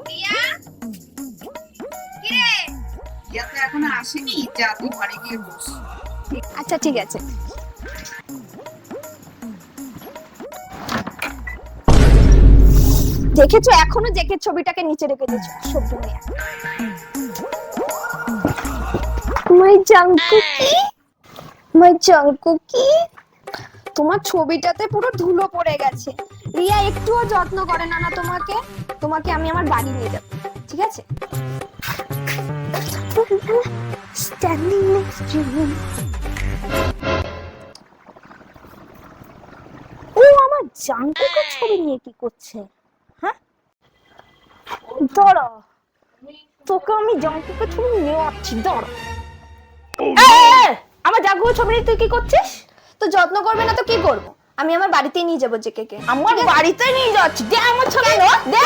রিয়া, কি রে? রিয়া তো এখনো আসেনি, যা তুই ঘরে গিয়ে বস। আচ্ছা ঠিক আছে। দেখেছো, এখনো জেকের ছবিটাকে নিচে রেখে দিয়েছো সবজি নিয়ে। মাই জাংকুকি, মাই জাংকুকি, তোমার ছবিটাতে পুরো ধুলো পড়ে গেছে। রিয়া একটুও যত্ন করে না না তোমাকে। তোমাকে আমি আমার বাড়ি নিয়ে যাব, ঠিক আছে? Standing next to you. ও আমার জাংকুকের ছবি নিয়ে কি করছে? হ্যাঁ, দাঁড়া, তোকে আমি জাংকুকের ছবি নিয়ে আসছি, দাঁড়া। আমার জাংকুকের ছবি নিয়ে তুই কি করছিস? তো যত্ন করবে না তো কি করব? আমি আমার বাড়িতেই নিয়ে যাবো জেকে কে। আমার বাড়িতে নিয়ে যাচ্ছি, দে আমার ছবি, দে।